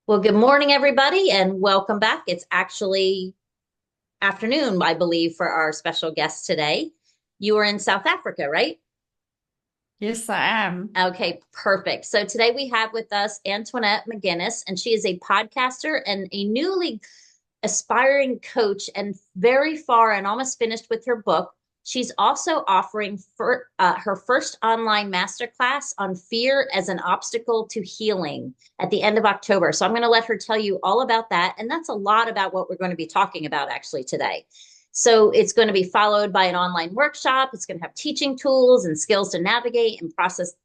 Well, good morning, everybody, and welcome back. It's actually afternoon, I believe, for our special guest today. You are in South Africa, right? Yes, I am. Okay, perfect. So today we have with us Antoinette McInnes, and she is a podcaster and a newly aspiring coach and very far and almost finished with her book. She's also offering her first online masterclass on fear as an obstacle to healing at the end of October. So I'm going to let her tell you all about that. And that's a lot about what we're going to be talking about actually today. So it's going to be followed by an online workshop. It's going to have teaching tools and skills to navigate and process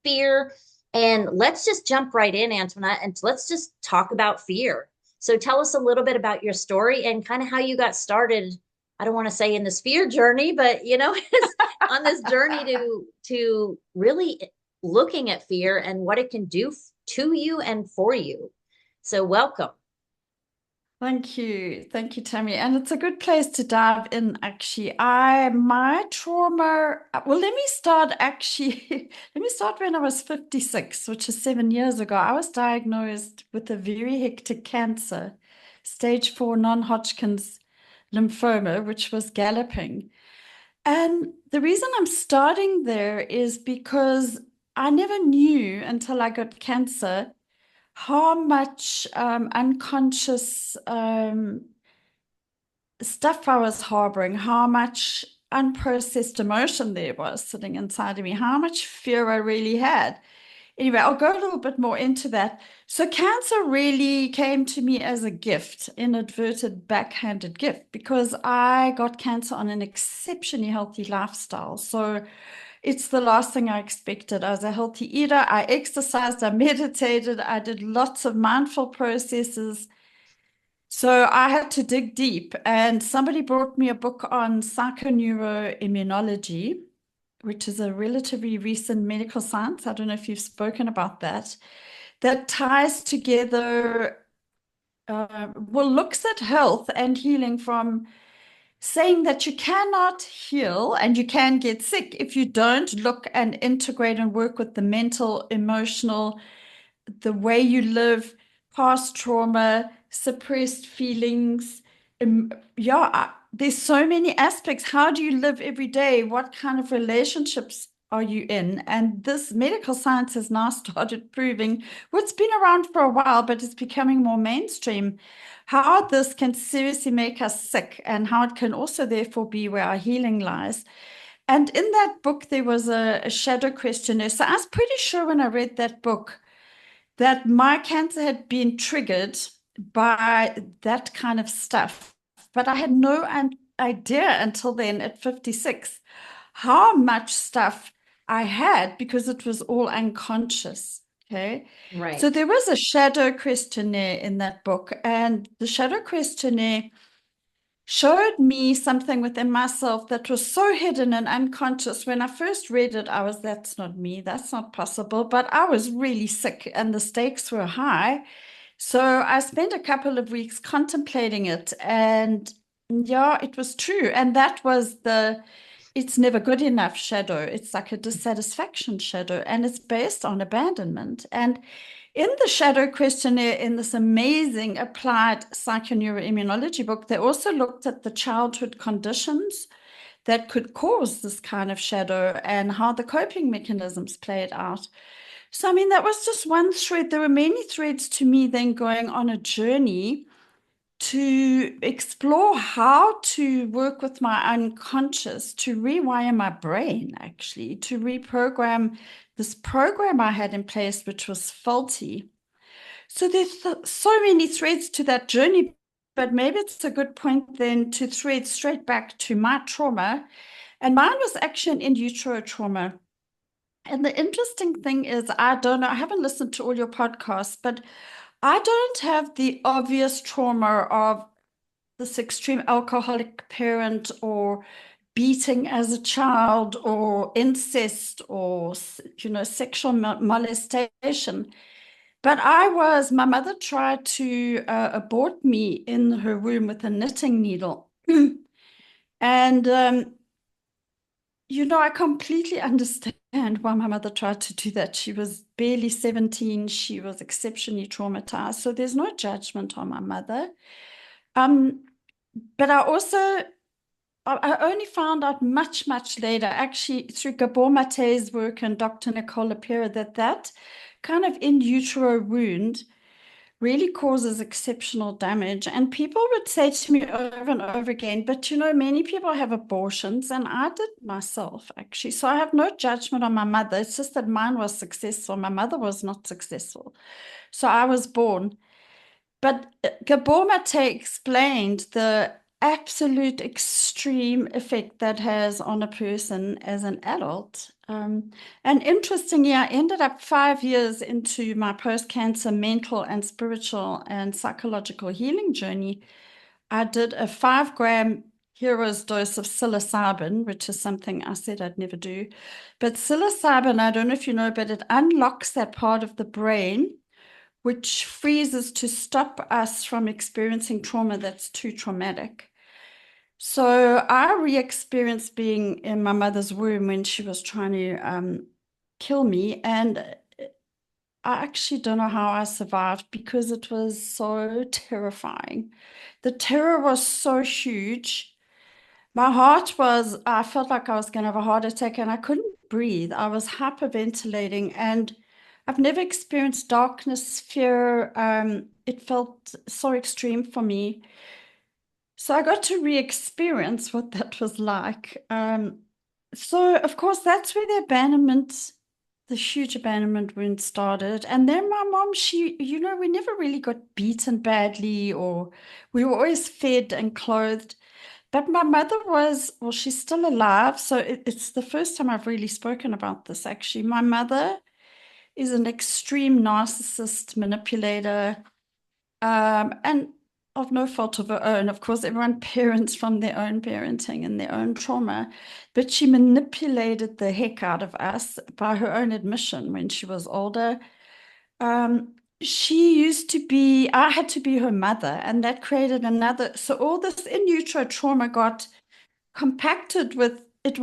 fear. And let's just jump right in, Antoinette, and let's just talk about fear. So tell us a little bit about your story and kind of how you got started. I don't want to say in this fear journey, but on this journey to really looking at fear and what it can do to you and for you. So welcome. Thank you. Thank you, Tammy. And it's a good place to dive in, actually. My trauma, let me start actually, let me start when I was 56, which is 7 years ago. I was diagnosed with a very hectic cancer, stage 4 non-Hodgkin's lymphoma, which was galloping. And the reason I'm starting there is because I never knew until I got cancer how much unconscious stuff I was harboring, how much unprocessed emotion there was sitting inside of me, how much fear I really had. Anyway, I'll go a little bit more into that. So, cancer really came to me as a gift, inadvertent, backhanded gift, because I got cancer on an exceptionally healthy lifestyle. So, it's the last thing I expected. I was a healthy eater. I exercised, I meditated, I did lots of mindful processes. So I had to dig deep, and somebody brought me a book on psychoneuroimmunology, which is a relatively recent medical science. I don't know if you've spoken about that, that ties together, looks at health and healing from saying that you cannot heal and you can get sick if you don't look and integrate and work with the mental, emotional, the way you live, past trauma, suppressed feelings. There's so many aspects. How do you live every day? What kind of relationships are you in? And this medical science has now started proving what's been around for a while, but it's becoming more mainstream. How this can seriously make us sick, and how it can also, therefore, be where our healing lies. And in that book, there was a shadow questionnaire. So I was pretty sure when I read that book that my cancer had been triggered by that kind of stuff. But I had no idea until then at 56 how much stuff I had because it was all unconscious. Okay. So Right. there was a shadow questionnaire in that book, and the shadow questionnaire showed me something within myself that was so hidden and unconscious. When I first read it, I was, that's not me, that's not possible. But I was really sick and the stakes were high. So I spent a couple of weeks contemplating it. And yeah, it was true. And that was it's never good enough shadow. It's like a dissatisfaction shadow, and it's based on abandonment. And in the shadow questionnaire, in this amazing applied psychoneuroimmunology book, they also looked at the childhood conditions that could cause this kind of shadow and how the coping mechanisms played out. So, I mean, that was just one thread. There were many threads to me then going on a journey to explore how to work with my unconscious, to rewire my brain, actually, to reprogram this program I had in place, which was faulty. So there's so many threads to that journey, but maybe it's a good point then to thread straight back to my trauma. And mine was actually an in utero trauma. And the interesting thing is, I don't know, I haven't listened to all your podcasts, but I don't have the obvious trauma of this extreme alcoholic parent or beating as a child or incest or sexual molestation. But my mother tried to abort me in her womb with a knitting needle. And I completely understand why my mother tried to do that. She was barely 17. She was exceptionally traumatized. So there's no judgment on my mother. Um, but I only found out much, much later, actually, through Gabor Mate's work and Dr. Nicole Lapera, that kind of in utero wound really causes exceptional damage. And people would say to me over and over again, but many people have abortions, and I did myself, actually. So I have no judgment on my mother. It's just that mine was successful. My mother was not successful. So I was born. But Gabor Mate explained the absolute extreme effect that has on a person as an adult. And interestingly, I ended up 5 years into my post-cancer mental and spiritual and psychological healing journey. I did a 5 gram hero's dose of psilocybin, which is something I said I'd never do. But psilocybin, I don't know if you know, but it unlocks that part of the brain which freezes to stop us from experiencing trauma that's too traumatic. So I re-experienced being in my mother's womb when she was trying to kill me. And I actually don't know how I survived because it was so terrifying. The terror was so huge. I felt like I was going to have a heart attack and I couldn't breathe. I was hyperventilating and I've never experienced darkness, fear. It felt so extreme for me. So I got to re-experience what that was like. So of course, that's where the huge abandonment wound started. And then my mom, we never really got beaten badly or we were always fed and clothed. But my mother well, she's still alive. So it's the first time I've really spoken about this, actually. My mother is an extreme narcissist, manipulator, and of no fault of her own. Of course, everyone parents from their own parenting and their own trauma. But she manipulated the heck out of us by her own admission when she was older. She used to be, I had to be her mother, and that created another. So all this in utero trauma got compacted with it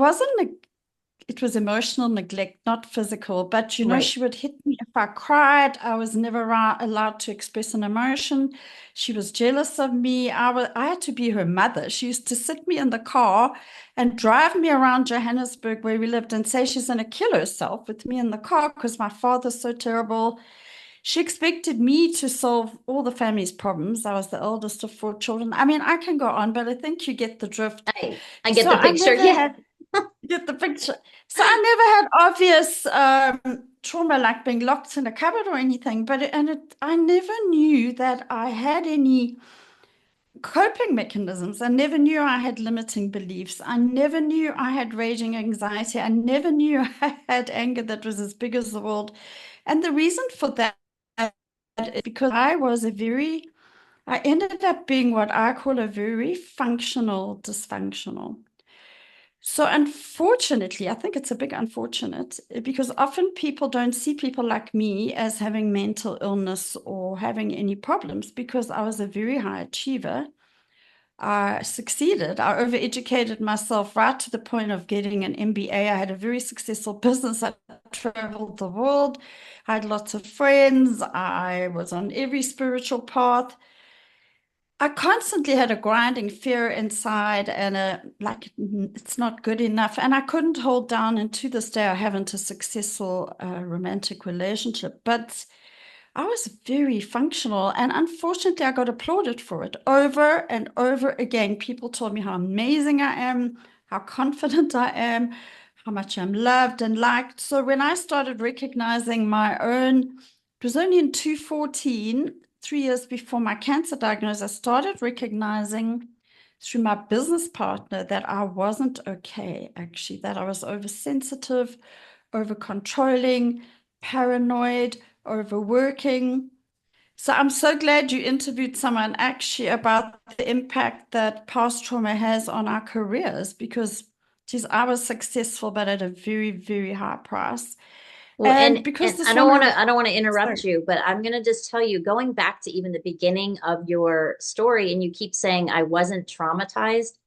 was emotional neglect, not physical. But Right. she would hit me if I cried. I was never allowed to express an emotion. She was jealous of me. I had to be her mother. She used to sit me in the car and drive me around Johannesburg where we lived and say she's going to kill herself with me in the car because my father's so terrible. She expected me to solve all the family's problems. I was the eldest of 4 children. I mean, I can go on, but I think you get the drift. I get So the I picture. never Yeah. had get the picture. So I never had obvious trauma like being locked in a cupboard or anything, I never knew that I had any coping mechanisms. I never knew I had limiting beliefs. I never knew I had raging anxiety. I never knew I had anger that was as big as the world. And the reason for that is because I ended up being what I call a very functional dysfunctional. So, unfortunately, I think it's a big unfortunate because often people don't see people like me as having mental illness or having any problems because I was a very high achiever. I succeeded. I overeducated myself right to the point of getting an MBA. I had a very successful business. I traveled the world. I had lots of friends. I was on every spiritual path. I constantly had a grinding fear inside and it's not good enough. And I couldn't hold down. And to this day, I haven't a successful romantic relationship. But I was very functional. And unfortunately, I got applauded for it over and over again. People told me how amazing I am, how confident I am, how much I'm loved and liked. So when I started recognizing my own, it was only in 2014, 3 years before my cancer diagnosis, I started recognizing through my business partner that I wasn't okay, actually, that I was oversensitive, over controlling, paranoid, overworking. So I'm so glad you interviewed someone actually about the impact that past trauma has on our careers because, geez, I was successful, but at a very, very high price. Well, And because and this woman, I don't want to interrupt sorry, you, but I'm going to just tell you, going back to even the beginning of your story, and you keep saying I wasn't traumatized.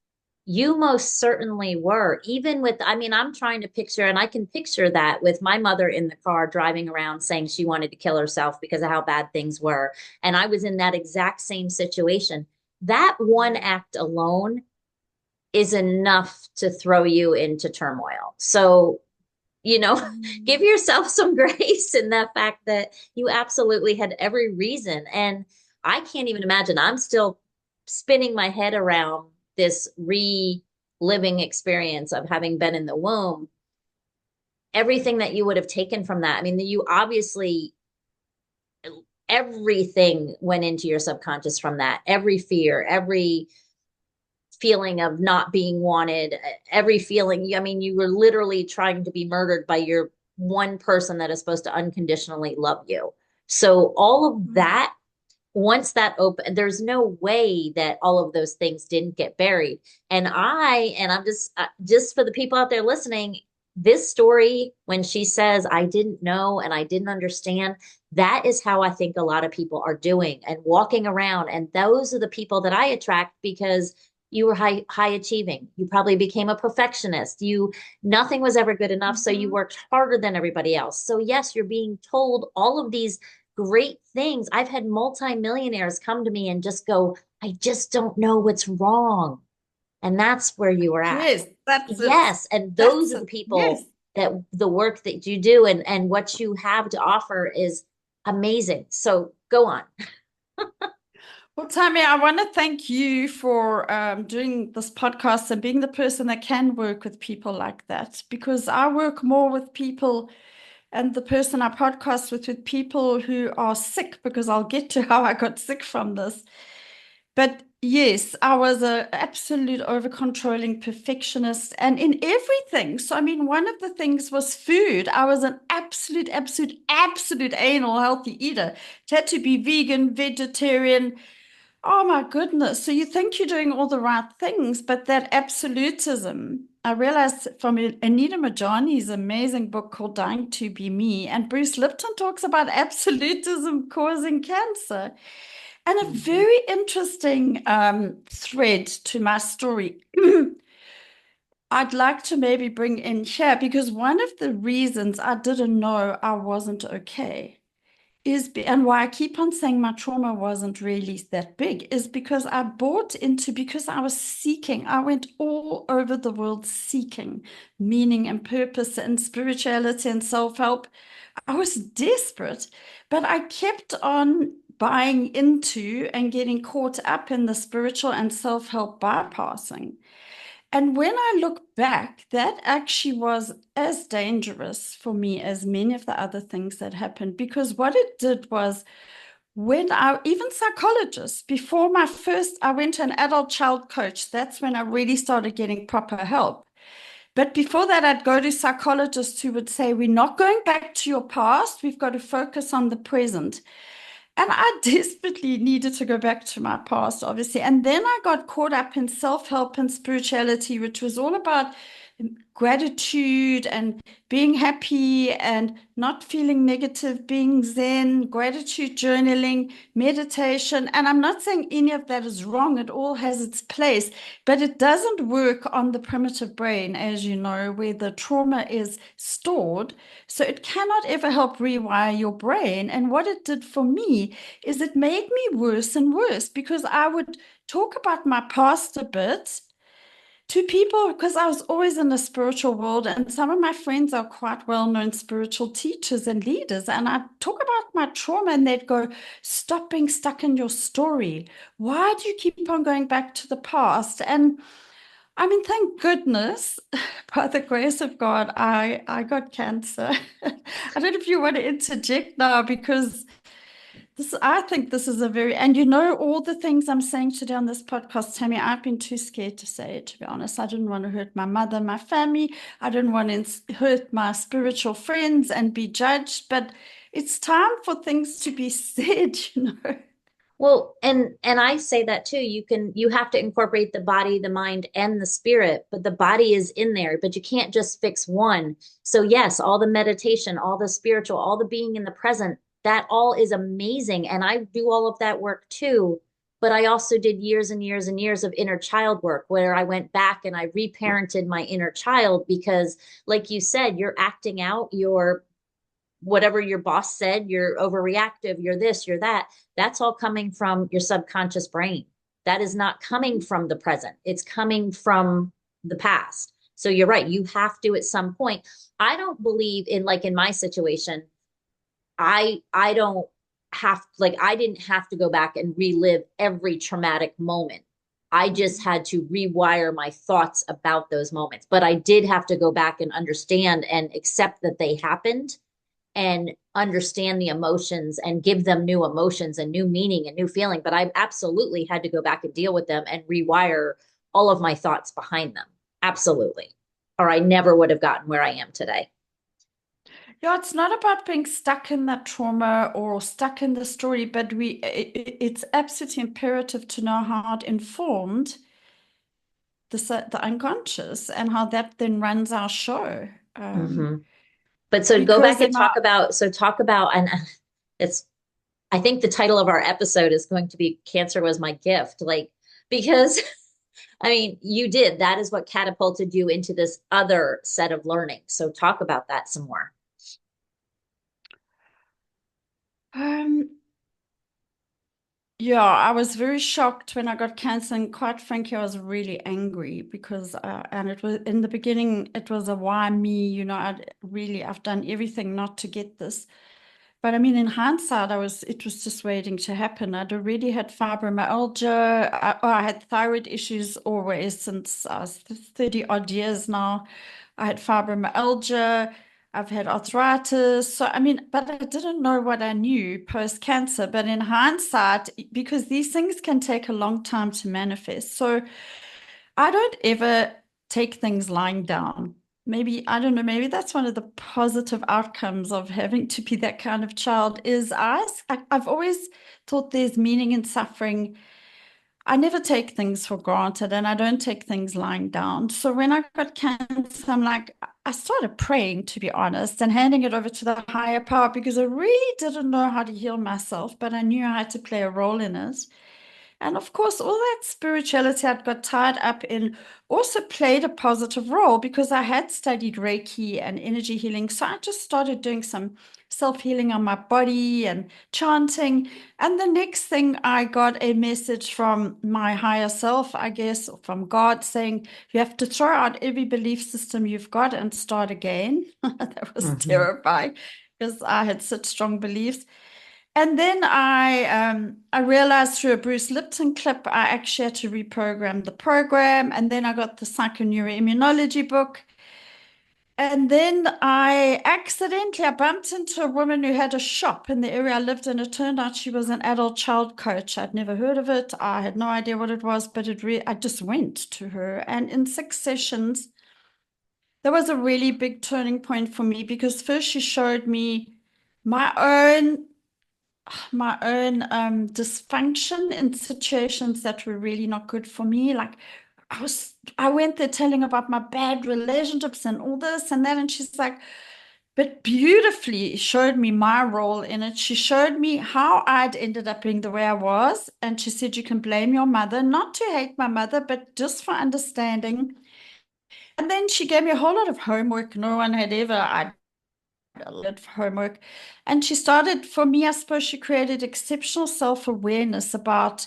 You most certainly were. Even with, I mean, I'm trying to picture, and I can picture that with my mother in the car driving around saying she wanted to kill herself because of how bad things were. And I was in that exact same situation. That one act alone is enough to throw you into turmoil. So, you know, give Mm. yourself some grace in the fact that you absolutely had every reason. And I can't even imagine. I'm still spinning my head around this reliving experience of having been in the womb, everything that you would have taken from that. I mean, you obviously, everything went into your subconscious from that, every fear, every feeling of not being wanted, every feeling. I mean, you were literally trying to be murdered by your one person that is supposed to unconditionally love you. So all of Mm. that, once that open, there's no way that all of those things didn't get buried. And I'm just for the people out there listening, this story, when she says, I didn't know and I didn't understand, that is how I think a lot of people are doing and walking around. And those are the people that I attract because you were high achieving. You probably became a perfectionist. You nothing was ever good enough, so you Mhm. worked harder than everybody else. So yes, you're being told all of these great things. I've had multimillionaires come to me and just go, I just don't know what's wrong. And that's where you were at. Yes, that's it. Yes. And those That's are the it. Yes. people that the work that you do and what you have to offer is amazing. So go on. Well, Tammy, I want to thank you for doing this podcast and being the person that can work with people like that, because I work more with people and the person I podcast with people who are sick, because I'll get to how I got sick from this. But yes, I was an absolute over controlling perfectionist and in everything. So, I mean, one of the things was food. I was an absolute anal healthy eater. It had to be vegan, vegetarian. Oh my goodness. So you think you're doing all the right things, but that absolutism, I realized from Anita Majani's amazing book called Dying to Be Me, and Bruce Lipton talks about absolutism causing cancer. And a Mhm. very interesting thread to my story. I'd like to maybe bring in here because one of the reasons I didn't know I wasn't okay and why I keep on saying my trauma wasn't really that big is because I bought into, because I was seeking, I went all over the world seeking meaning and purpose and spirituality and self-help. I was desperate, but I kept on buying into and getting caught up in the spiritual and self-help bypassing. And when I look back, that actually was as dangerous for me as many of the other things that happened, because what it did was when even psychologists, before my first, I went to an adult child coach. That's when I really started getting proper help. But before that, I'd go to psychologists who would say, we're not going back to your past. We've got to focus on the present. And I desperately needed to go back to my past, obviously. And then I got caught up in self-help and spirituality, which was all about gratitude and being happy and not feeling negative, being zen, gratitude journaling, meditation. And I'm not saying any of that is wrong. It all has its place, but it doesn't work on the primitive brain, as you know, where the trauma is stored. So it cannot ever help rewire your brain. And what it did for me is it made me worse and worse because I would talk about my past a bit to people because I was always in the spiritual world, and some of my friends are quite well-known spiritual teachers and leaders. And I talk about my trauma, and they'd go, "Stop being stuck in your story. Why do you keep on going back to the past?" And I mean, thank goodness, by the grace of God, I got cancer. I don't know if you want to interject now because this, I think this is a very, and you know, all the things I'm saying today on this podcast, Tammy, I've been too scared to say it, to be honest. I didn't want to hurt my mother, my family. I didn't want to hurt my spiritual friends and be judged, but it's time for things to be said, you know. Well, and I say that too. You have to incorporate the body, the mind, and the spirit, but the body is in there, but you can't just fix one. So yes, all the meditation, all the spiritual, all the being in the present, that all is amazing. And I do all of that work too. But I also did years and years and years of inner child work where I went back and I reparented my inner child because, like you said, you're acting out your whatever your boss said, you're overreactive, you're this, you're that. That's all coming from your subconscious brain. That is not coming from the present, it's coming from the past. So you're right. You have to at some point. I don't believe in, like in my situation, I don't have, like, I didn't have to go back and relive every traumatic moment. I just had to rewire my thoughts about those moments. But I did have to go back and understand and accept that they happened and understand the emotions and give them new emotions and new meaning and new feeling. But I absolutely had to go back and deal with them and rewire all of my thoughts behind them. Absolutely. Or I never would have gotten where I am today. Yeah, it's not about being stuck in that trauma or stuck in the story, but it's absolutely imperative to know how it informed the unconscious and how that then runs our show. Mm-hmm. But so go Because back and in our talk about, and it's, I think the title of our episode is going to be Cancer Was My Gift. Like, because I mean, you did, that is what catapulted you into this other set of learning. So talk about that some more. um, yeah, I was very shocked when I got cancer, and quite frankly, I was really angry because, and it was in the beginning, it was a why me, I've done everything not to get this. But I mean, in hindsight, it was just waiting to happen. I'd already had fibromyalgia. I had thyroid issues always since I was 30 odd years now. I had fibromyalgia. I've had arthritis. So, I mean, but I didn't know what I knew post-cancer. But in hindsight, because these things can take a long time to manifest. So I don't ever take things lying down. Maybe, I don't know, maybe that's one of the positive outcomes of having to be that kind of child is I've always thought there's meaning in suffering. I never take things for granted and I don't take things lying down. So when I got cancer, I'm like, I started praying, to be honest, and handing it over to the higher power because I really didn't know how to heal myself, but I knew I had to play a role in it. And of course, all that spirituality I'd got tied up in also played a positive role because I had studied Reiki and energy healing. So I just started doing some self-healing on my body and chanting. And the next thing I got a message from my higher self, I guess, or from God saying, you have to throw out every belief system you've got and start again. That was Mm-hmm. terrifying because I had such strong beliefs. And then I realized through a Bruce Lipton clip, I actually had to reprogram the program. And then I got the psychoneuroimmunology book. And then I bumped into a woman who had a shop in the area I lived in. It turned out she was an adult child coach. I'd never heard of it. I had no idea what it was, but I just went to her. And in 6 sessions, there was a really big turning point for me because first she showed me my own dysfunction in situations that were really not good for me. Like I went there telling about my bad relationships and all this and that, and she's like, but beautifully showed me my role in it. She showed me how I'd ended up being the way I was, and she said you can blame your mother, not to hate my mother, but just for understanding. And then she gave me a whole lot of homework no one had ever. I a lot of homework. And she started, for me, I suppose she created exceptional self-awareness about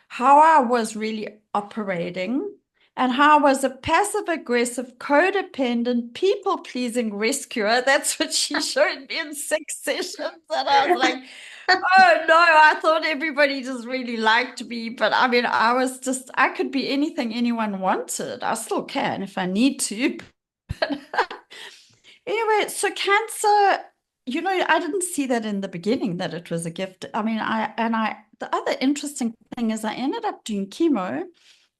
how I was really operating and how I was a passive-aggressive, codependent, people-pleasing rescuer. That's what she showed me in 6 sessions. And I was like, oh no, I thought everybody just really liked me. But I mean, I could be anything anyone wanted. I still can if I need to. Anyway, so cancer, I didn't see that in the beginning that it was a gift. I mean, the other interesting thing is I ended up doing chemo.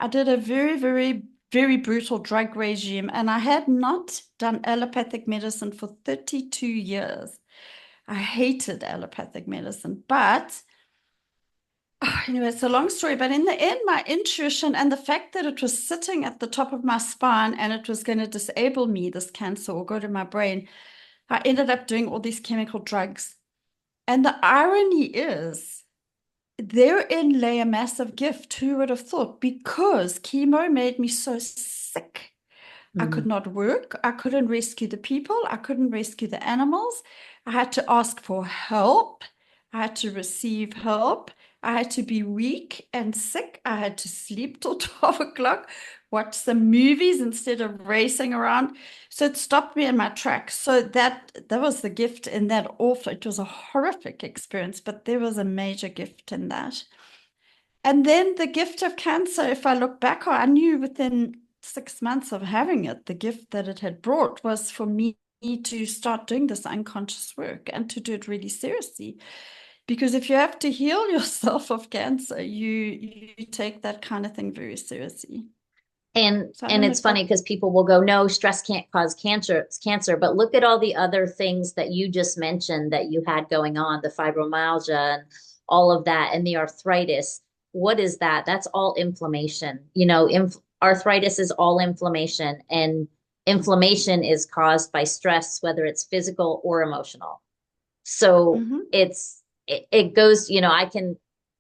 I did a very, very, very brutal drug regime, and I had not done allopathic medicine for 32 years. I hated allopathic medicine, but anyway, it's a long story. But in the end, my intuition and the fact that it was sitting at the top of my spine and it was going to disable me, this cancer, or go to my brain, I ended up doing all these chemical drugs. And the irony is, therein lay a massive gift. Who would have thought? Because chemo made me so sick. I could not work. I couldn't rescue the people. I couldn't rescue the animals. I had to ask for help. I had to receive help. I had to be weak and sick. I had to sleep till 12 o'clock, watch some movies instead of racing around. So it stopped me in my tracks. So that was the gift in that awful. It was a horrific experience, but there was a major gift in that. And then the gift of cancer, if I look back, I knew within 6 months of having it, the gift that it had brought was for me to start doing this unconscious work and to do it really seriously. Because if you have to heal yourself of cancer, you take that kind of thing very seriously. And it's funny because people will go, no, stress can't cause cancer, it's cancer. But look at all the other things that you just mentioned that you had going on, the fibromyalgia and all of that, and the arthritis. What is that? That's all inflammation. Arthritis is all inflammation, and inflammation is caused by stress, whether it's physical or emotional. So it goes,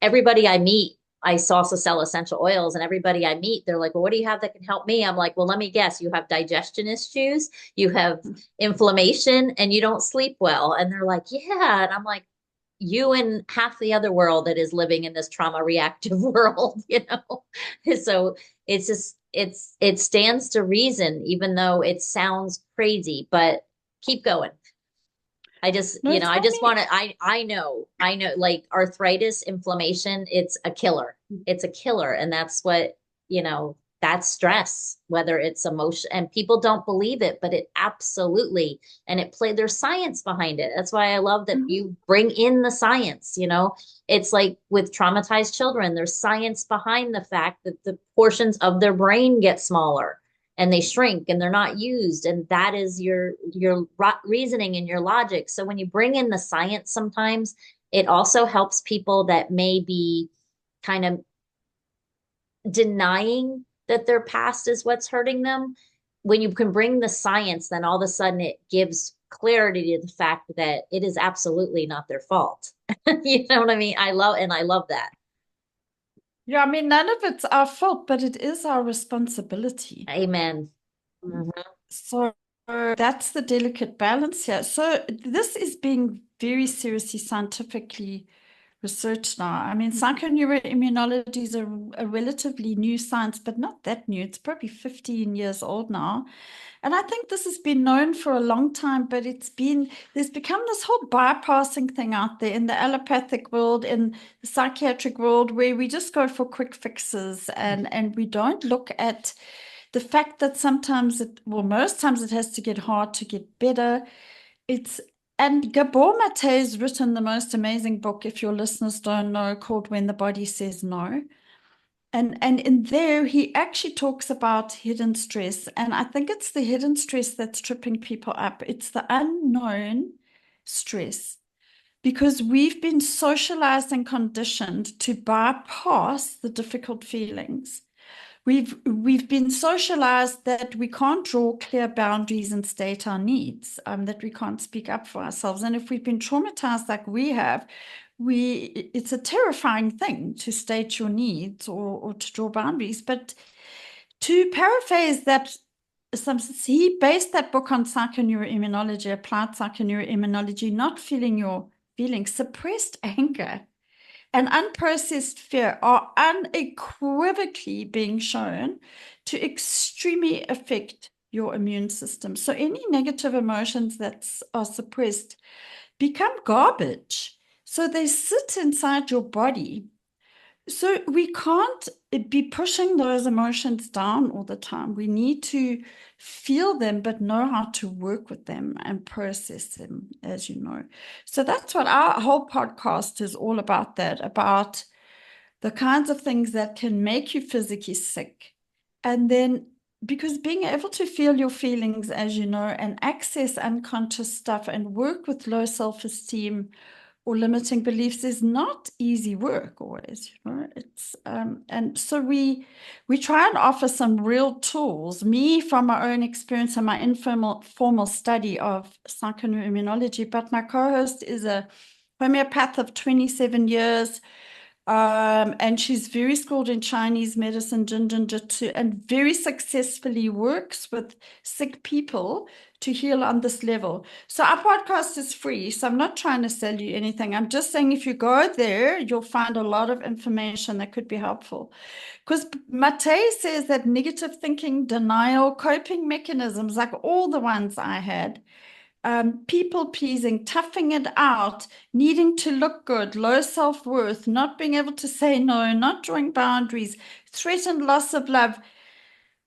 everybody I meet, I also sell essential oils, and everybody I meet, they're like, well, what do you have that can help me? I'm like, well, let me guess. You have digestion issues, you have inflammation, and you don't sleep well. And they're like, yeah. And I'm like, you and half the other world that is living in this trauma reactive world, So it's just, it stands to reason, even though it sounds crazy, but keep going. I just want to, I know, like arthritis, inflammation, it's a killer. It's a killer. And that's what, that's stress, whether it's emotion, and people don't believe it, but it absolutely, and there's science behind it. That's why I love that you bring in the science, it's like with traumatized children, there's science behind the fact that the portions of their brain get smaller and they shrink and they're not used. And that is your reasoning and your logic. So when you bring in the science, sometimes it also helps people that may be kind of denying that their past is what's hurting them. When you can bring the science, then all of a sudden it gives clarity to the fact that it is absolutely not their fault. You know what I mean? I love that. Yeah, I mean, none of it's our fault, but it is our responsibility. Amen. So that's the delicate balance here. So this is being very seriously scientifically researched now. I mean, psychoneuroimmunology is a relatively new science, but not that new. It's probably 15 years old now. And I think this has been known for a long time, but there's become this whole bypassing thing out there in the allopathic world, in the psychiatric world, where we just go for quick fixes and we don't look at the fact that most times it has to get hard to get better. And Gabor Mate has written the most amazing book, if your listeners don't know, called When the Body Says No. And in there, he actually talks about hidden stress. And I think it's the hidden stress that's tripping people up. It's the unknown stress. Because we've been socialized and conditioned to bypass the difficult feelings. We've been socialized that we can't draw clear boundaries and state our needs, that we can't speak up for ourselves. And if we've been traumatized like we have, it's a terrifying thing to state your needs or to draw boundaries. But to paraphrase that, he based that book on psychoneuroimmunology, applied psychoneuroimmunology, not feeling your feelings, suppressed anger and unprocessed fear are unequivocally being shown to extremely affect your immune system. So any negative emotions that are suppressed become garbage. So they sit inside your body. So we can't be pushing those emotions down all the time. We need to feel them, but know how to work with them and process them, as you know. So that's what our whole podcast is all about, about the kinds of things that can make you physically sick. And then, because being able to feel your feelings, as you know, and access unconscious stuff and work with low self-esteem or limiting beliefs is not easy work always, it's and so we try and offer some real tools. Me, from my own experience and my formal study of psychoneuroimmunology, but my co-host is a homeopath of 27 years, And she's very skilled in Chinese medicine, Jin Jin Jitsu, and very successfully works with sick people to heal on this level. So our podcast is free. So I'm not trying to sell you anything. I'm just saying if you go there, you'll find a lot of information that could be helpful. Because Mate says that negative thinking, denial, coping mechanisms, like all the ones I had, people pleasing, toughing it out, needing to look good, low self worth, not being able to say no, not drawing boundaries, threatened loss of love.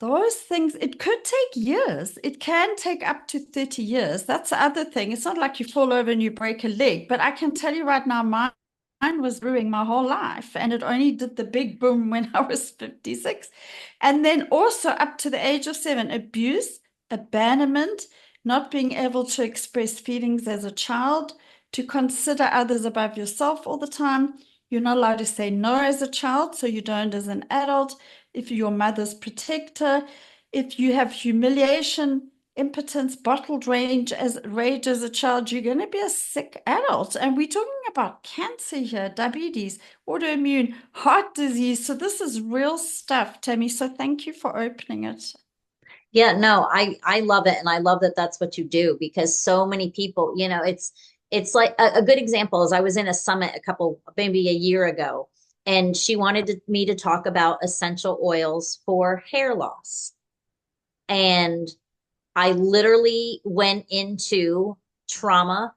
Those things, it could take years. It can take up to 30 years. That's the other thing. It's not like you fall over and you break a leg, but I can tell you right now, mine was brewing my whole life, and it only did the big boom when I was 56. And then also up to the age of 7, abuse, abandonment, not being able to express feelings as a child, to consider others above yourself all the time. You're not allowed to say no as a child, so you don't as an adult. If you're your mother's protector, if you have humiliation, impotence, bottled rage as a child, you're going to be a sick adult. And we're talking about cancer here, diabetes, autoimmune, heart disease. So this is real stuff, Tammy. So thank you for opening it. Yeah, no, I love it, and I love that that's what you do, because so many people, it's like a good example is I was in a summit maybe a year ago, and she wanted me to talk about essential oils for hair loss. And I literally went into trauma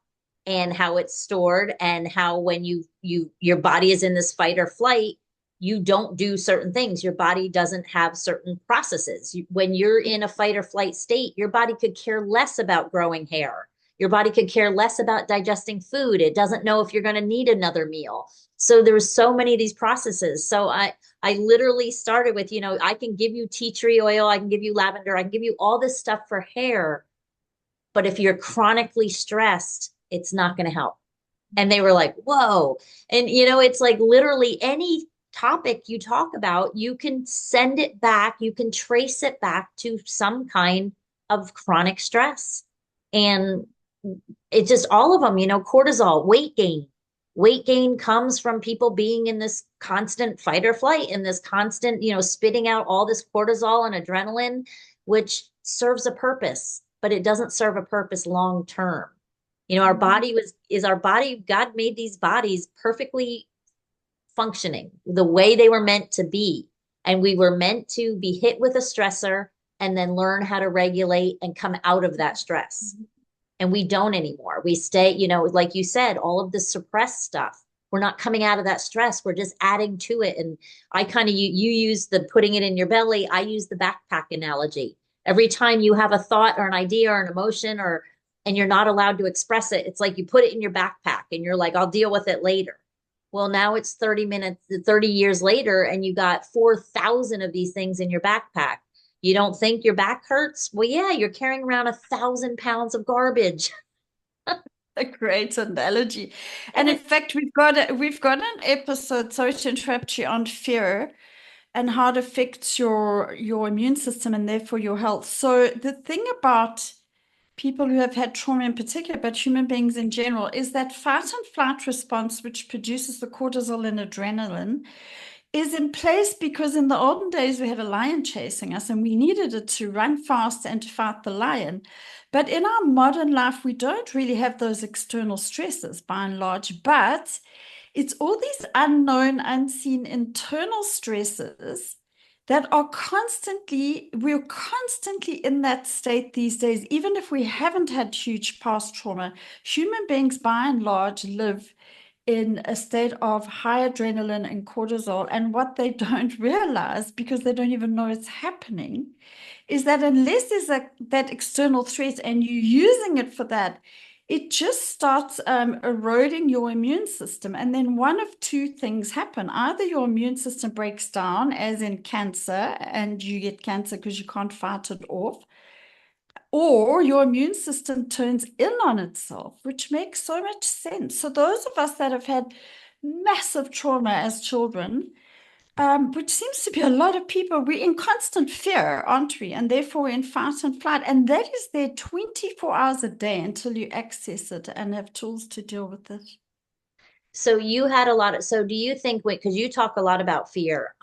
and how it's stored, and how when your body is in this fight or flight, you don't do certain things. Your body doesn't have certain processes. When you're in a fight or flight state, your body could care less about growing hair. Your body could care less about digesting food. It doesn't know if you're going to need another meal. So there's so many of these processes. So I literally started with, I can give you tea tree oil, I can give you lavender, I can give you all this stuff for hair, but if you're chronically stressed, it's not going to help. And they were like, whoa. And, it's like literally any topic you talk about, you can send it back, you can trace it back to some kind of chronic stress. And it's just all of them, cortisol, weight gain. Weight gain comes from people being in this constant fight or flight, and this constant, spitting out all this cortisol and adrenaline, which serves a purpose, but it doesn't serve a purpose long term. Our body God made these bodies perfectly functioning the way they were meant to be. And we were meant to be hit with a stressor and then learn how to regulate and come out of that stress. And we don't anymore. We stay, like you said, all of the suppressed stuff. We're not coming out of that stress. We're just adding to it. And I kind of, you use the putting it in your belly. I use the backpack analogy. Every time you have a thought or an idea or an emotion, and you're not allowed to express it, it's like you put it in your backpack and you're like, I'll deal with it later. Well, now it's 30 years later, and you got 4,000 of these things in your backpack. You don't think your back hurts? Well, yeah, you're carrying around 1,000 pounds of garbage. A great analogy. And in fact, we've got an episode, sorry to interrupt you, on fear and how it affects your immune system and therefore your health. So the thing about people who have had trauma in particular, but human beings in general, is that fight and flight response, which produces the cortisol and adrenaline, is in place because in the olden days we had a lion chasing us and we needed it to run fast and to fight the lion. But in our modern life, we don't really have those external stresses by and large, but it's all these unknown, unseen internal stresses that we're constantly in that state these days. Even if we haven't had huge past trauma, human beings by and large live in a state of high adrenaline and cortisol. And what they don't realize, because they don't even know it's happening, is that unless there's that external threat and you're using it for that, it just starts eroding your immune system. And then one of two things happen. Either your immune system breaks down, as in cancer, and you get cancer because you can't fight it off, or your immune system turns in on itself, which makes so much sense. So those of us that have had massive trauma as children, which seems to be a lot of people, we're in constant fear, aren't we? And therefore we're in fight and flight. And that is there 24 hours a day until you access it and have tools to deal with it. So you had a lot of, so do you think, wait, because you talk a lot about fear,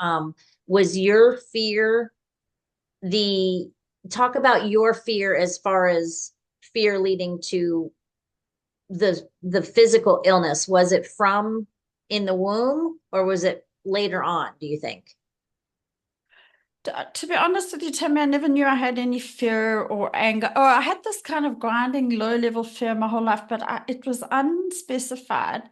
was your fear the, talk about your fear as far as fear leading to the physical illness. Was it from in the womb or was it later on, do you think? To be honest with you, Tammy, I never knew I had any fear or anger. Oh, I had this kind of grinding low-level fear my whole life, but it was unspecified.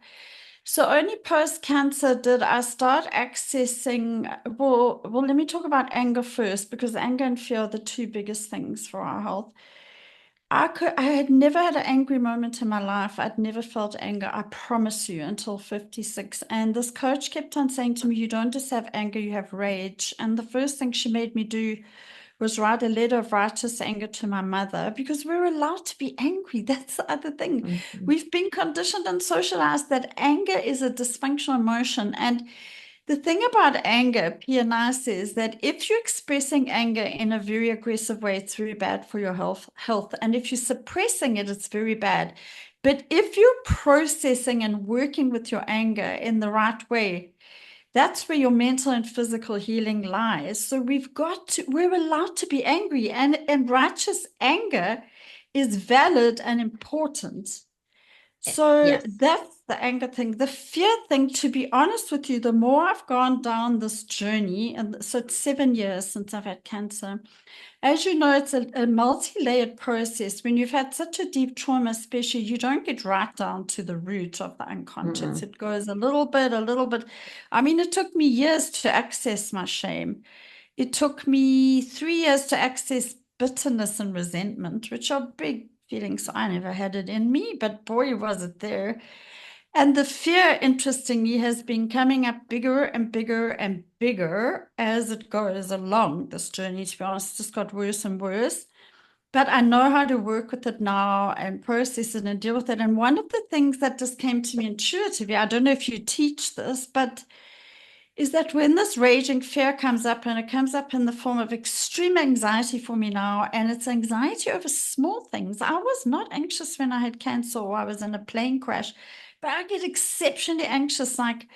So only post-cancer did I start accessing, let me talk about anger first, because anger and fear are the two biggest things for our health. I had never had an angry moment in my life. I'd never felt anger, I promise you, until 56. And this coach kept on saying to me, you don't just have anger, you have rage. And the first thing she made me do was write a letter of righteous anger to my mother, because we're allowed to be angry. That's the other thing. Mhm. We've been conditioned and socialized that anger is a dysfunctional emotion. And the thing about anger, PNI says that if you're expressing anger in a very aggressive way, it's very bad for your health. And if you're suppressing it, it's very bad. But if you're processing and working with your anger in the right way, that's where your mental and physical healing lies. So we're allowed to be angry, and righteous anger is valid and important. So Yes. that's the anger thing. The fear thing, to be honest with you, the more I've gone down this journey, and so it's 7 years since I've had cancer. As you know, it's a multi-layered process. When you've had such a deep trauma, especially, you don't get right down to the root of the unconscious. Mm-mm. It goes a little bit, a little bit. I mean, it took me years to access my shame. It took me 3 years to access bitterness and resentment, which are big feelings. I never had it in me, but boy, was it there. And the fear, interestingly, has been coming up bigger and bigger and bigger as it goes along this journey. To be honest, it's just got worse and worse. But I know how to work with it now and process it and deal with it. And one of the things that just came to me intuitively, I don't know if you teach this, but is that when this raging fear comes up, and it comes up in the form of extreme anxiety for me now, and it's anxiety over small things. I was not anxious when I had cancer or I was in a plane crash, but I get exceptionally anxious. Like,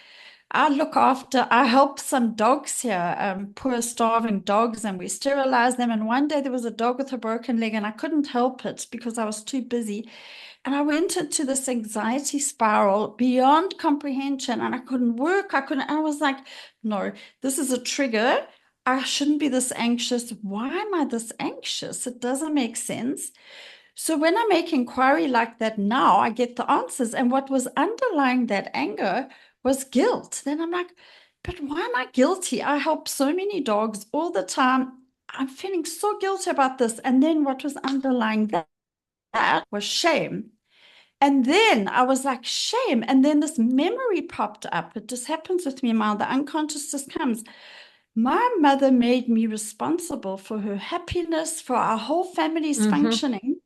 I help some dogs here, poor starving dogs, and we sterilize them. And one day there was a dog with a broken leg, and I couldn't help it because I was too busy. And I went into this anxiety spiral beyond comprehension, and I couldn't work. I was like, no, this is a trigger. I shouldn't be this anxious. Why am I this anxious? It doesn't make sense. So when I make inquiry like that now, I get the answers. And what was underlying that anger was guilt. Then I'm like, but why am I guilty? I help so many dogs all the time. I'm feeling so guilty about this. And then what was underlying that was shame. And then I was like, shame. And then this memory popped up. It just happens with me now. The unconscious just comes. My mother made me responsible for her happiness, for our whole family's Mm-hmm. functioning.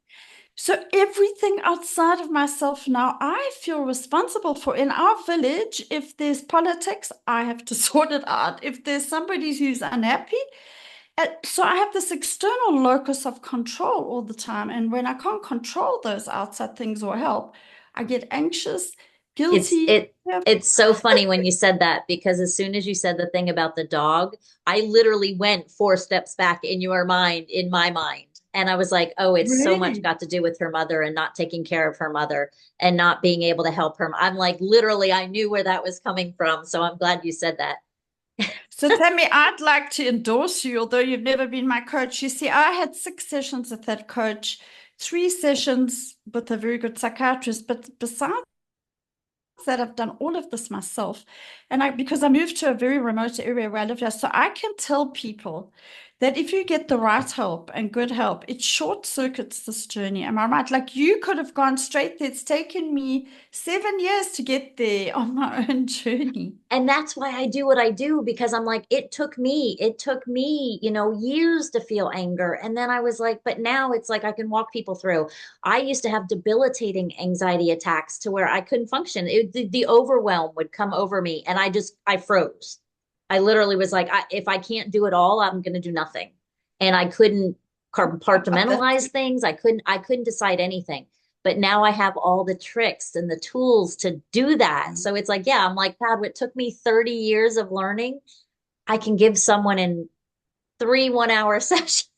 So everything outside of myself now, I feel responsible for. In our village, if there's politics, I have to sort it out. If there's somebody who's unhappy, so I have this external locus of control all the time. And when I can't control those outside things or help, I get anxious, It's guilty. it it's so funny when you said that because as soon as you said the thing about the dog, I literally went 4 steps back in your mind, in my mind. And I was like, oh, it's so much Really? got to do with her mother and not taking care of her mother and not being able to help her. I'm like, literally, I knew where that was coming from. So I'm glad you said that. So, Tammy, I'd like to endorse you, although you've never been my coach. You see, I had 6 sessions with that coach, 3 sessions with a very good psychiatrist. But besides that, I've done all of this myself. And because I moved to a very remote area where I live here, so I can tell people that if you get the right help and good help, it short circuits this journey. Am I right? Like, you could have gone straight there. It's taken me 7 years to get there on my own journey. And that's why I do what I do because I'm like, it took me, years to feel anger. And then I was like, but now it's like I can walk people through. I used to have debilitating anxiety attacks to where I couldn't function. The overwhelm would come over me and I froze. I literally was like, if I can't do it all, I'm going to do nothing. And I couldn't That's compartmentalize things. I couldn't decide anything. but now I have all the tricks and the tools to do that. So it's like, yeah, I'm like, God, what took me 30 years of learning, I can give someone in 3 1 hour sessions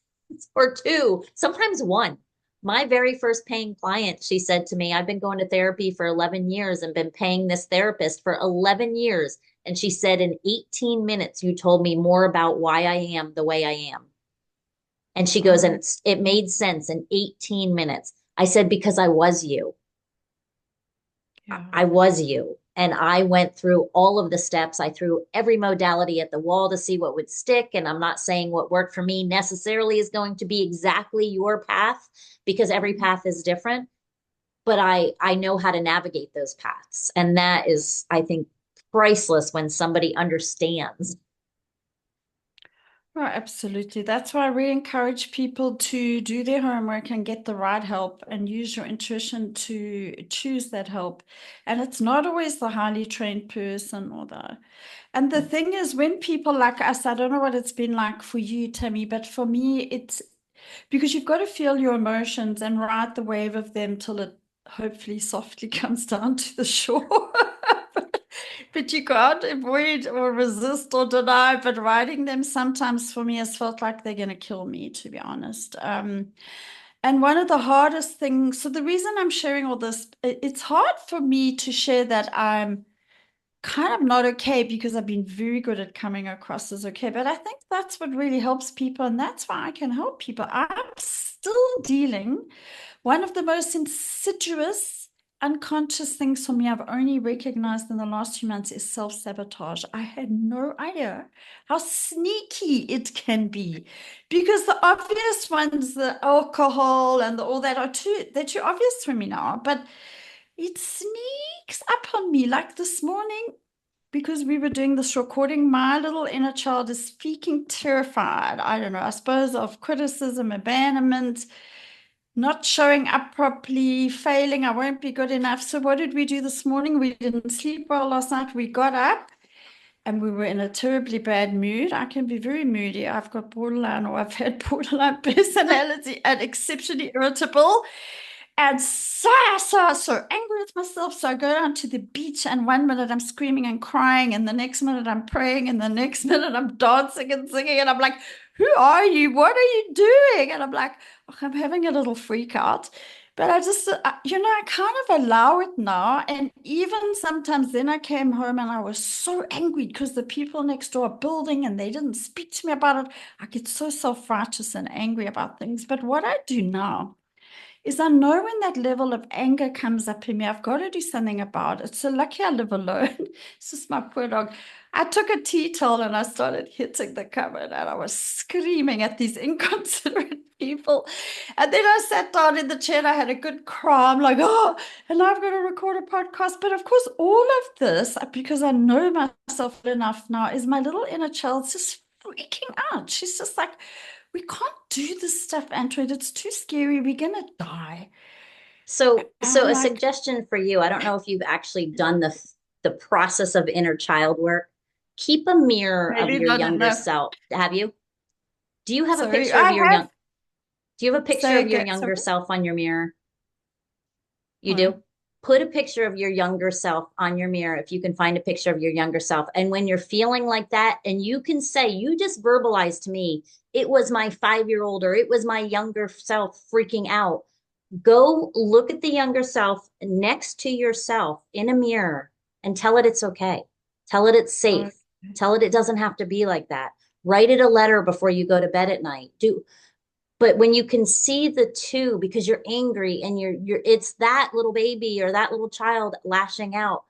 or two, sometimes one. My very first paying client, she said to me, I've been going to therapy for 11 years and been paying this therapist for 11 years. And she said, in 18 minutes, you told me more about why I am the way I am. And she goes, and Oh, it made sense in 18 minutes. I said, because I was you. yeah. I was you. And I went through all of the steps. I threw every modality at the wall to see what would stick. And I'm not saying what worked for me necessarily is going to be exactly your path because every path is different. But I know how to navigate those paths. And that is, I think, priceless when somebody understands. Oh, absolutely. That's why we encourage people to do their homework and get the right help and use your intuition to choose that help. And it's not always the highly trained person or the. And the thing is, when people like us, I don't know what it's been like for you, Tammy, but for me, it's because you've got to feel your emotions and ride the wave of them till it hopefully softly comes down to the shore. But you can't avoid or resist or deny. But writing them sometimes for me has felt like they're going to kill me, to be honest. And one of the hardest things, so the reason I'm sharing all this, it's hard for me to share that I'm kind of not okay because I've been very good at coming across as okay. But I think that's what really helps people. And that's why I can help people. I'm still dealing. One of the most insidious, unconscious things for me I've only recognized in the last few months is self-sabotage. I had no idea how sneaky it can be because the obvious ones, the alcohol and all that they're too obvious for me now. But it sneaks up on me. Like this morning, because we were doing this recording, my little inner child is speaking terrified. I don't know, I suppose of criticism, abandonment, not showing up properly, failing, I won't be good enough. So, what did we do this morning? We didn't sleep well last night. We got up and we were in a terribly bad mood. I can be very moody. I've got borderline, or I've had borderline personality and exceptionally irritable. And so angry with myself. So I go down to the beach, and 1 minute I'm screaming and crying, and the next minute I'm praying, and the next minute I'm dancing and singing. And I'm like, who are you? What are you doing? And I'm like, oh, I'm having a little freak out. But I just, I kind of allow it now. And even sometimes then I came home and I was so angry because the people next door are building and they didn't speak to me about it. I get so self-righteous and angry about things. But what I do now is I know when that level of anger comes up in me, I've got to do something about it. So lucky I live alone. It's just my poor dog. I took a tea towel and I started hitting the cupboard and I was screaming at these inconsiderate people. And then I sat down in the chair and I had a good cry. I'm like, oh, and now I've got to record a podcast. But of course, all of this, because I know myself enough now, is my little inner child just freaking out. She's just like, we can't do this stuff, Antoinette. It's too scary. We're gonna die. And So I'm a like, suggestion for you, I don't know if you've actually done the process of inner child work. Keep a mirror of maybe your not younger enough. self. Have you? Do you have a Sorry, picture of I your have. young Do you have a picture Say of your again. younger Sorry. self on your mirror? You No. do? Put a picture of your younger self on your mirror if you can find a picture of your younger self. And when you're feeling like that, and you can say, you just verbalized to me, it was my 5 year old or it was my younger self freaking out. Go look at the younger self next to yourself in a mirror and tell it it's okay. Tell it it's safe. Okay. Tell it it doesn't have to be like that. Write it a letter before you go to bed at night. But when you can see the two because you're angry and you're it's that little baby or that little child lashing out,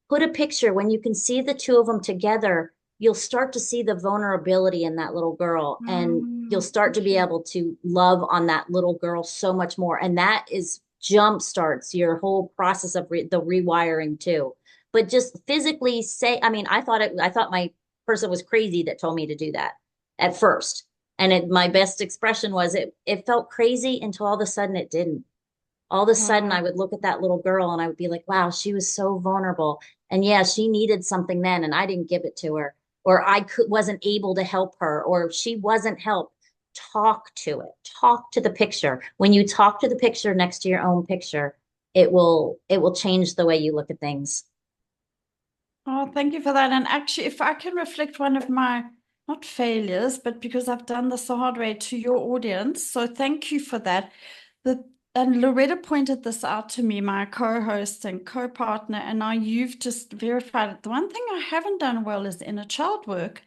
put a picture. When you can see the two of them together, you'll start to see the vulnerability in that little girl, and you'll start to be Okay. able to love on that little girl so much more. And that is jump starts your whole process of the rewiring too. But just physically say, I mean, I thought my person was crazy that told me to do that at first. And my best expression was it felt crazy until all of a sudden it didn't. All of a sudden Wow. I would look at that little girl and I would be like, wow, she was so vulnerable. And yeah, she needed something then and I didn't give it to her, or wasn't able to help her, or she wasn't helped. Talk to it. Talk to the picture. When you talk to the picture next to your own picture, it will change the way you look at things. Oh, thank you for that. And actually, if I can reflect one of my, not failures, but because I've done this the hard way to your audience. So thank you for that. The, and Loretta pointed this out to me, my co-host and co-partner, and now you've just verified it. The one thing I haven't done well is inner child work.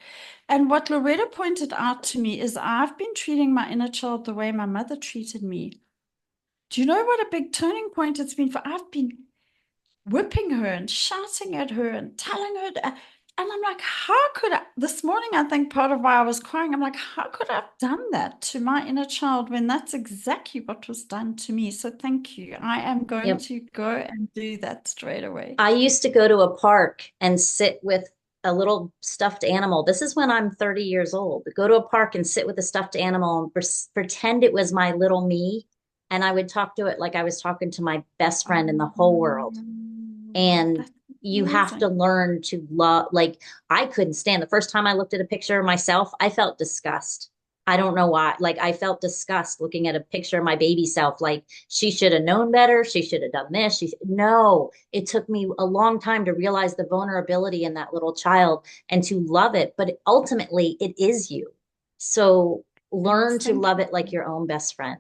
And what Loretta pointed out to me is I've been treating my inner child the way my mother treated me. Do you know what a big turning point it's been for? I've been whipping her and shouting at her and telling her and I'm like, how could I? This morning, I think part of why I was crying, I'm like, how could I have done that to my inner child when that's exactly what was done to me? So thank you. I am going Yep. to go and do that straight away. I used to go to a park and sit with a little stuffed animal. This is when I'm 30 years old. Go to a park and sit with a stuffed animal and pretend it was my little me. And I would talk to it like I was talking to my best friend in the whole world. And That's you have to amazing. learn to love. Like, I couldn't stand the first time I looked at a picture of myself, I felt disgust. I don't know why. Like, I felt disgust looking at a picture of my baby self. Like, she should have known better. She should have done this. No, it took me a long time to realize the vulnerability in that little child and to love it. But ultimately, it is you. So learn Yes, to thank love you. it like your own best friend.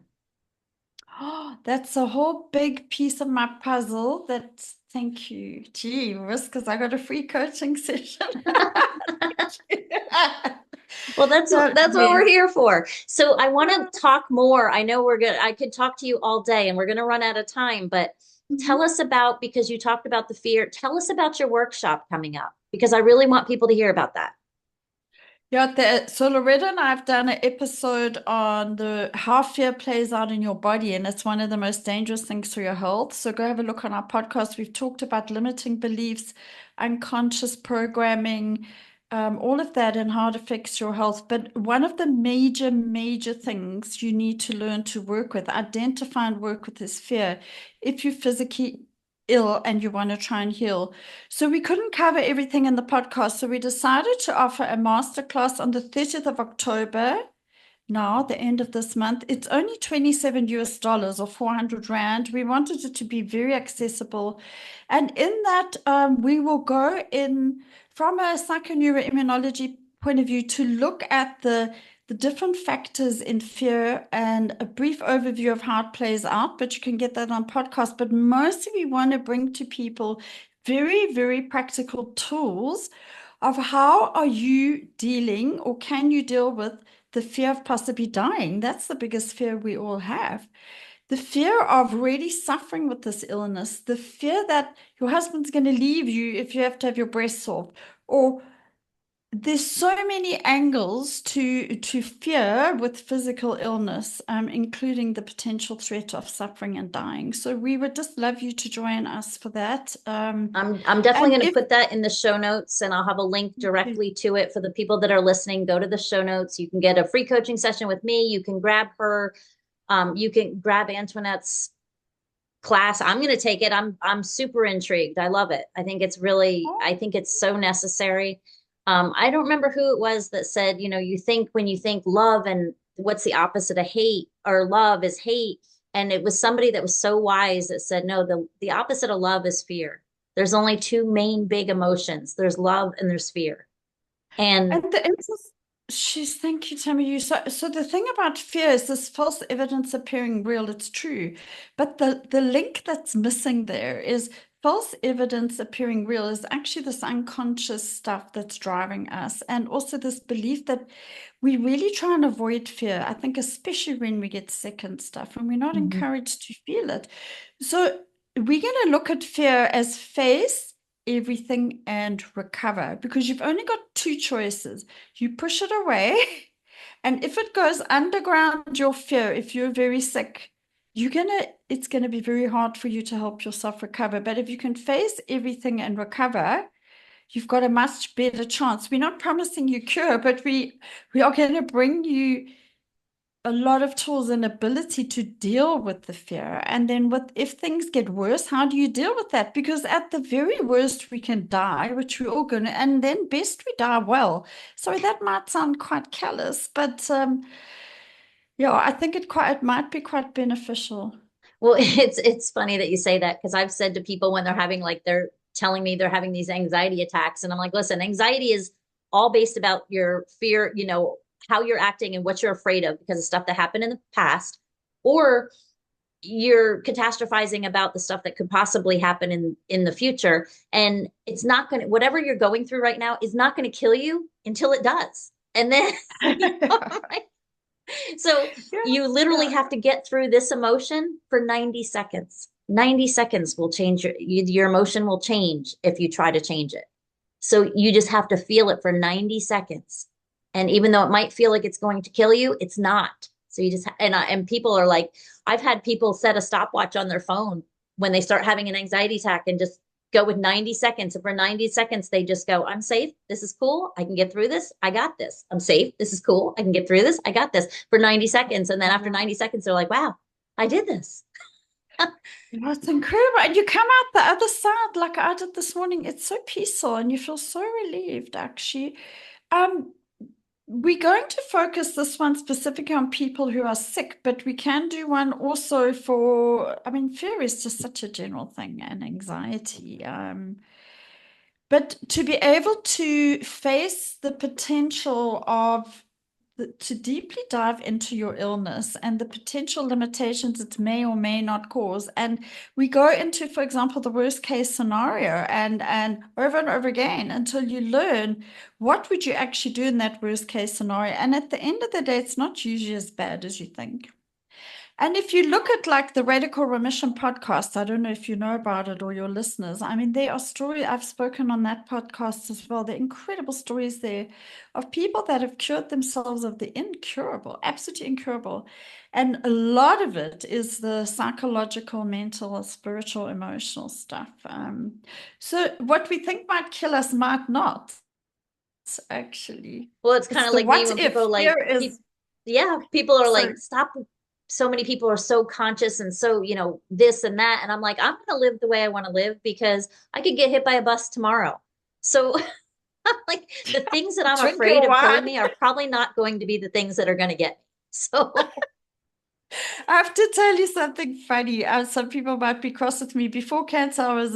Oh, that's a whole big piece of my puzzle. That's thank you. Gee whiz, because I got a free coaching session. Well, that's So, that's what we're yes. here for. So I want to talk more. I know I could talk to you all day and we're going to run out of time, but tell Mhm. us about, because you talked about the fear, tell us about your workshop coming up because I really want people to hear about that. Yeah, so Loretta and I have done an episode on the how fear plays out in your body, and it's one of the most dangerous things for your health. So go have a look on our podcast. We've talked about limiting beliefs, unconscious programming, all of that, and how it affects your health. But one of the major, major things you need to learn to work with, identify and work with is fear. If you're physically ill and you want to try and heal. So we couldn't cover everything in the podcast. So we decided to offer a masterclass on the 30th of October. Now, the end of this month, it's only 27 US dollars or 400 Rand. We wanted it to be very accessible. And in that, we will go in from a psychoneuroimmunology point of view to look at the different factors in fear and a brief overview of how it plays out. But you can get that on podcast. But mostly, we want to bring to people very, very practical tools of how are you dealing or can you deal with the fear of possibly dying. That's the biggest fear we all have. The fear of really suffering with this illness, the fear that your husband's going to leave you if you have to have your breasts off, or there's so many angles to fear with physical illness, including the potential threat of suffering and dying. So we would just love you to join us for that. I'm definitely And going to if put that in the show notes and I'll have a link directly to it for the people that are listening. Go to the show notes. You can get a free coaching session with me. You can grab her. You can grab Antoinette's class. I'm going to take it. I'm super intrigued. I love it. I think it's so necessary. I don't remember who it was that said, you think when you think love and what's the opposite of hate or love is hate. And it was somebody that was so wise that said, no, the opposite of love is fear. There's only two main big emotions. There's love and there's fear. And And the emphasis, she's thank you, Tammy. So the thing about fear is this false evidence appearing real. It's true, but the link that's missing there is false evidence appearing real is actually this unconscious stuff that's driving us, and also this belief that we really try and avoid fear. I think especially when we get sick and stuff, and we're not Mhm. encouraged to feel it. So we're going to look at fear as face everything and recover because you've only got two choices. You push it away, and if it goes underground, your fear, if you're very sick, it's gonna be very hard for you to help yourself recover. But if you can face everything and recover, you've got a much better chance. We're not promising you cure, but we are going to bring you a lot of tools and ability to deal with the fear. And then if things get worse, how do you deal with that? Because at the very worst, we can die, which we're all gonna, and then best we die well. Sorry, that might sound quite callous, but yeah, I think it might be quite beneficial. Well, it's funny that you say that because I've said to people when they're having like they're telling me they're having these anxiety attacks, and I'm like, listen, anxiety is all based about your fear, how you're acting and what you're afraid of because of stuff that happened in the past, or you're catastrophizing about the stuff that could possibly happen in the future. And it's not going to, whatever you're going through right now is not going to kill you until it does. And then, right? So Yeah, you literally yeah. have to get through this emotion for 90 seconds. 90 seconds will change your emotion will change if you try to change it. So you just have to feel it for 90 seconds. And even though it might feel like it's going to kill you, it's not. So you just and people are like, I've had people set a stopwatch on their phone when they start having an anxiety attack and just go with 90 seconds. And for 90 seconds, they just go, I'm safe. This is cool. I can get through this. I got this. I'm safe. This is cool. I can get through this. I got this for 90 seconds. And then after 90 seconds, they're like, wow, I did this. Yeah, it's incredible. And you come out the other side like I did this morning. It's so peaceful and you feel so relieved, actually. Um, we're going to focus this one specifically on people who are sick, but we can do one also for, I mean, fear is just such a general thing and anxiety. But to be able to face the potential of to deeply dive into your illness and the potential limitations it may or may not cause. And we go into, for example, the worst case scenario and over again until you learn what would you actually do in that worst case scenario. And at the end of the day, it's not usually as bad as you think. And if you look at like the Radical Remission podcast, I don't know if you know about it or your listeners. I mean, there are stories, I've spoken on that podcast as well. There are incredible stories there of people that have cured themselves of the incurable, absolutely incurable. And a lot of it is the psychological, mental, spiritual, emotional stuff. So what we think might kill us might not, actually. Well, it's kind It's of the like me what when people if. are like, Here is yeah, people are so like, stop. So many people are so conscious and so, this and that. And I'm like, I'm going to live the way I want to live because I could get hit by a bus tomorrow. So, like, the things that I'm drink afraid your of killing wine. me are probably not going to be the things that are going to get me. So, I have to tell you something funny. Some people might be cross with me. Before cancer, I was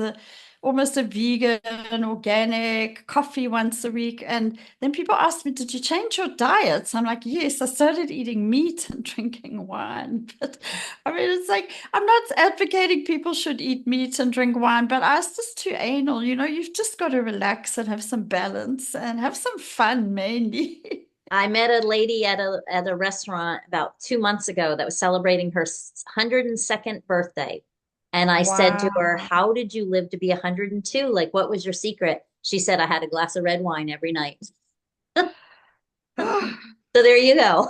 almost a vegan, organic, coffee once a week. And then people asked me, did you change your diet? So I'm like, yes, I started eating meat and drinking wine. But I mean, it's like, I'm not advocating people should eat meat and drink wine, but I was just too anal. You've just got to relax and have some balance and have some fun mainly. I met a lady at a restaurant about 2 months ago that was celebrating her 102nd birthday. And I said to her, Wow. how did you live to be 102? Like, what was your secret? She said, I had a glass of red wine every night. So there you go.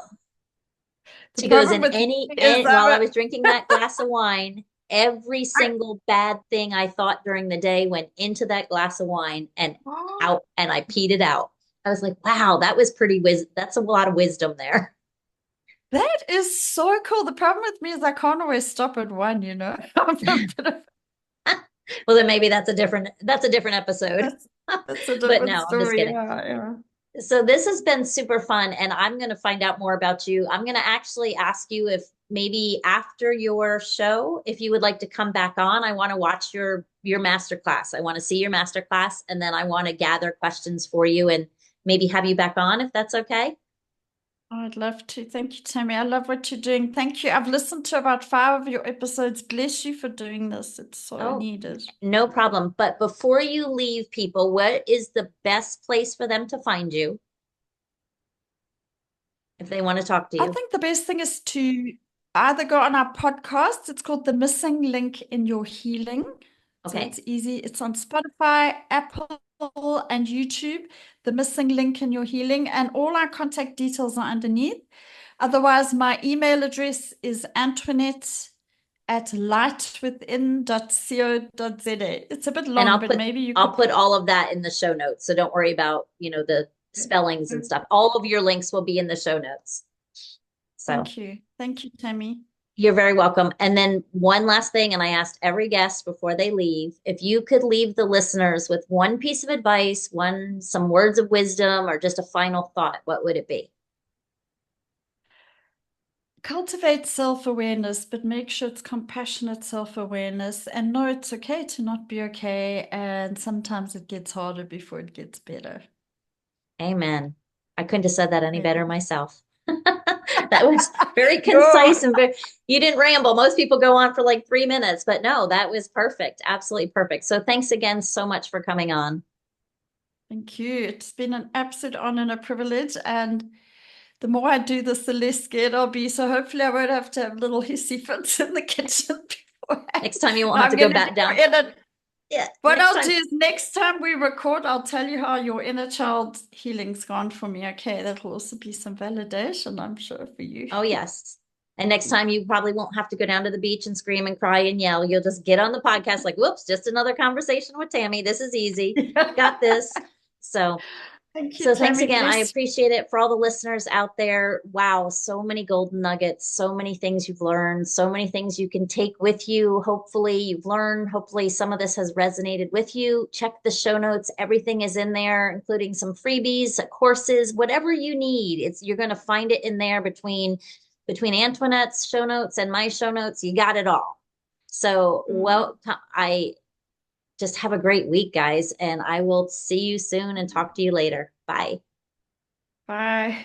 The She goes, problem and with me is and while I was drinking that glass of wine, every single bad thing I thought during the day went into that glass of wine and oh, out, and I peed it out. I was like, wow, that was that's a lot of wisdom there. that is so cool. The problem with me is I can't always stop at one. I'm a bit of- Well, then maybe that's a different episode. that's that's a But different no, I'm just story. kidding. Yeah, yeah. So this has been super fun, and I'm going to find out more about you. I'm going to actually ask you if maybe after your show, if you would like to come back on. I want to watch your master class. I want to see your master class, and then I want to gather questions for you and maybe have you back on if that's okay. I'd love to. Thank you, Tammy. I love what you're doing. Thank you. I've listened to about 5 of your episodes. Bless you for doing this. It's so Oh, needed. no problem. But before you leave people, what is the best place for them to find you if they want to talk to I you? think the best thing is to either go on our podcast. It's called The Missing Link in Your Healing. So Okay. it's easy. It's on Spotify, Apple, and YouTube. The Missing Link in Your Healing. And all our contact details are underneath. Otherwise, my email address is Antoinette at lightwithin.co.za. It's a bit And long, I'll but put maybe you I'll could put put. all of that in the show notes. So don't worry about, the spellings and stuff. All of your links will be in the show notes. So Thank you. Thank you, Tammy. you're very welcome. And then one last thing, and I asked every guest before they leave, if you could leave the listeners with one piece of advice, some words of wisdom, or just a final thought, what would it be? cultivate self-awareness, but make sure it's compassionate self-awareness and know it's okay to not be okay. And sometimes it gets harder before it gets better. Amen. I couldn't have said that any better Amen. myself. That was very Yo, concise and very, you didn't ramble. Most people go on for like 3 minutes, but no, that was perfect. Absolutely perfect. So thanks again so much for coming on. thank you. It's been an absolute honor and a privilege. And the more I do this, the less scared I'll be. So hopefully I won't have to have little hissy fits in the kitchen Next beforehand. time you won't No, have to I'm go going to do back your down. inner. Yeah, What next I'll time. do is next time we record, I'll tell you how your inner child healing's gone for me. Okay, that'll also be some validation, I'm sure, for you. Oh, yes. And next time you probably won't have to go down to the beach and scream and cry and yell. You'll just get on the podcast like, whoops, just another conversation with Tammy. This is easy. Got this. So Thank you, So thanks Tammy. again. I Bless appreciate it for all the listeners out there. Wow, so many golden nuggets, so many things you've learned, so many things you can take with you. Hopefully you've learned. Hopefully some of this has resonated with you. Check the show notes. Everything is in there, including some freebies, courses, whatever you need. It's you're going to find it in there between Antoinette's show notes and my show notes. You got it all. So, you. well, I just have a great week, guys, and I will see you soon and talk to you later. Bye. Bye.